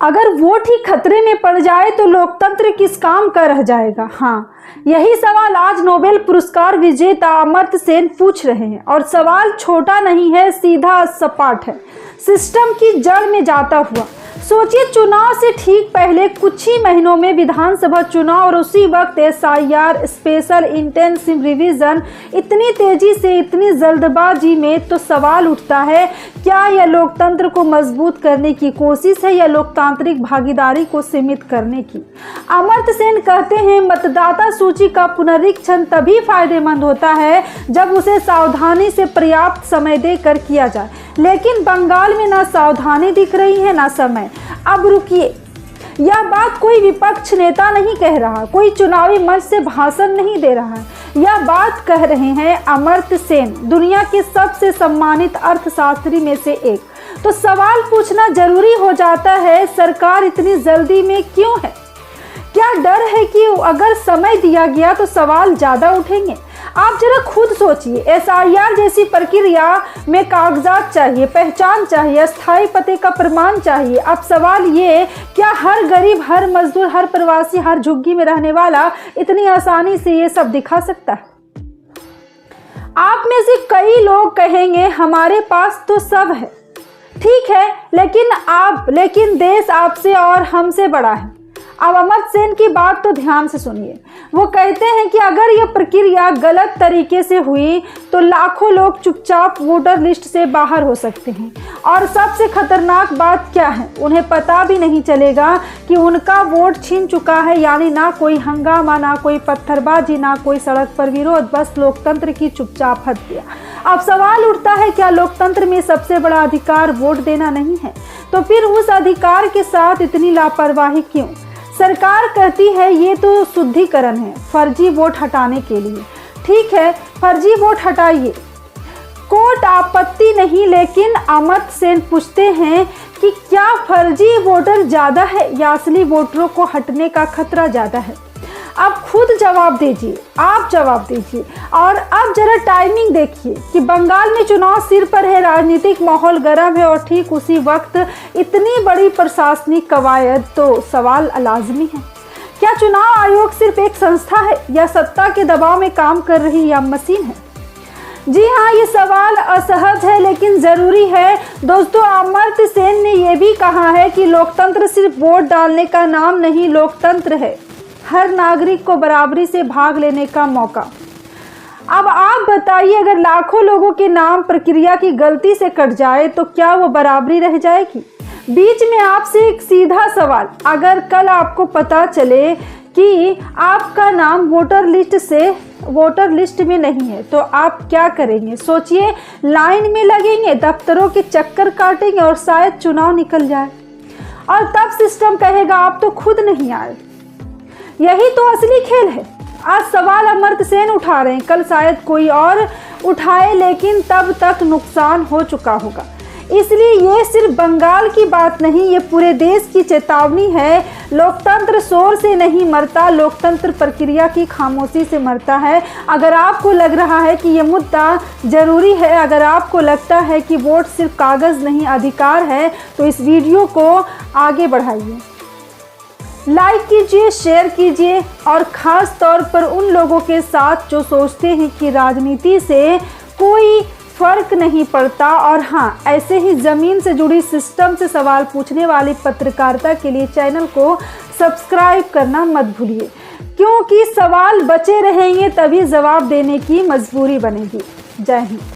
अगर वोट ही खतरे में पड़ जाए तो लोकतंत्र किस काम का रह जाएगा। हाँ, यही सवाल आज नोबेल पुरस्कार विजेता अमर्त्य सेन पूछ रहे हैं। और सवाल छोटा नहीं है, सीधा सपाट है, सिस्टम की जड़ में जाता हुआ। सोचिए, चुनाव से ठीक पहले कुछ ही महीनों में विधानसभा चुनाव और उसी वक्त SIR स्पेशल इंटेंसिव रिवीजन, इतनी तेजी से, इतनी जल्दबाजी में। तो सवाल उठता है, क्या यह लोकतंत्र को मजबूत करने की कोशिश है या लोकतांत्रिक भागीदारी को सीमित करने की। अमर्त्य सेन कहते हैं, मतदाता सूची का पुनरीक्षण तभी फायदेमंद होता है जब उसे सावधानी से पर्याप्त समय देकर किया जाए। लेकिन बंगाल में ना सावधानी दिख रही है ना समय। अब रुकिए, यह बात कोई विपक्ष नेता नहीं कह रहा, कोई चुनावी मंच से भाषण नहीं दे रहा है। यह बात कह रहे हैं अमर्त्य सेन, दुनिया के सबसे सम्मानित अर्थशास्त्री में से एक। तो सवाल पूछना जरूरी हो जाता है, सरकार इतनी जल्दी में क्यों है? क्या डर है कि अगर समय दिया गया तो सवाल ज्यादा उठेंगे? आप जरा खुद सोचिए, SIR जैसी प्रक्रिया में कागजात चाहिए, पहचान चाहिए, अस्थायी पते का प्रमाण चाहिए। अब सवाल ये, क्या हर गरीब, हर मजदूर, हर प्रवासी, हर झुग्गी में रहने वाला इतनी आसानी से ये सब दिखा सकता है? आप में से कई लोग कहेंगे, हमारे पास तो सब है। ठीक है, लेकिन देश आपसे और हमसे बड़ा है। अब अमर्त्य सेन की बात तो ध्यान से सुनिए। वो कहते हैं कि अगर यह प्रक्रिया गलत तरीके से हुई तो लाखों लोग चुपचाप वोटर लिस्ट से बाहर हो सकते हैं। और सबसे खतरनाक बात क्या है, उन्हें पता भी नहीं चलेगा कि उनका वोट छीन चुका है। यानी ना कोई हंगामा, ना कोई पत्थरबाजी, ना कोई सड़क पर विरोध, बस लोकतंत्र की चुपचाप हत्या। अब सवाल उठता है, क्या लोकतंत्र में सबसे बड़ा अधिकार वोट देना नहीं है? तो फिर उस अधिकार के साथ इतनी लापरवाही क्यों? सरकार कहती है ये तो शुद्धिकरण है, फर्जी वोट हटाने के लिए। ठीक है, फर्जी वोट हटाइए, कोर्ट आपत्ति नहीं। लेकिन अमर्त्य सेन पूछते हैं कि क्या फर्जी वोटर ज़्यादा है या असली वोटरों को हटने का खतरा ज़्यादा है? अब खुद जवाब दीजिए, आप जवाब दीजिए। और अब जरा टाइमिंग देखिए कि बंगाल में चुनाव सिर पर है, राजनीतिक माहौल गर्म है और ठीक उसी वक्त इतनी बड़ी प्रशासनिक कवायद। तो सवाल लाजमी है, क्या चुनाव आयोग सिर्फ एक संस्था है या सत्ता के दबाव में काम कर रही या मशीन है? जी हाँ, ये सवाल असहज है लेकिन ज़रूरी है। दोस्तों, अमर्त्य सेन ने यह भी कहा है कि लोकतंत्र सिर्फ वोट डालने का नाम नहीं, लोकतंत्र है हर नागरिक को बराबरी से भाग लेने का मौका। अब आप बताइए, अगर लाखों लोगों के नाम प्रक्रिया की गलती से कट जाए तो क्या वो बराबरी रह जाएगी? बीच में आपसे एक सीधा सवाल, अगर कल आपको पता चले कि आपका नाम वोटर लिस्ट में नहीं है तो आप क्या करेंगे? सोचिए, लाइन में लगेंगे, दफ्तरों के चक्कर काटेंगे और शायद चुनाव निकल जाए। और तब सिस्टम कहेगा आप तो खुद नहीं आए। यही तो असली खेल है। आज सवाल अमर्त्य सेन उठा रहे हैं, कल शायद कोई और उठाए, लेकिन तब तक नुकसान हो चुका होगा। इसलिए ये सिर्फ बंगाल की बात नहीं, ये पूरे देश की चेतावनी है। लोकतंत्र शोर से नहीं मरता, लोकतंत्र प्रक्रिया की खामोशी से मरता है। अगर आपको लग रहा है कि ये मुद्दा जरूरी है, अगर आपको लगता है कि वोट सिर्फ कागज़ नहीं अधिकार है, तो इस वीडियो को आगे बढ़ाइए, लाइक कीजिए, शेयर कीजिए। और ख़ास तौर पर उन लोगों के साथ जो सोचते हैं कि राजनीति से कोई फ़र्क नहीं पड़ता। और हाँ, ऐसे ही ज़मीन से जुड़ी सिस्टम से सवाल पूछने वाली पत्रकारिता के लिए चैनल को सब्सक्राइब करना मत भूलिए, क्योंकि सवाल बचे रहेंगे तभी जवाब देने की मजबूरी बनेगी। जय हिंद।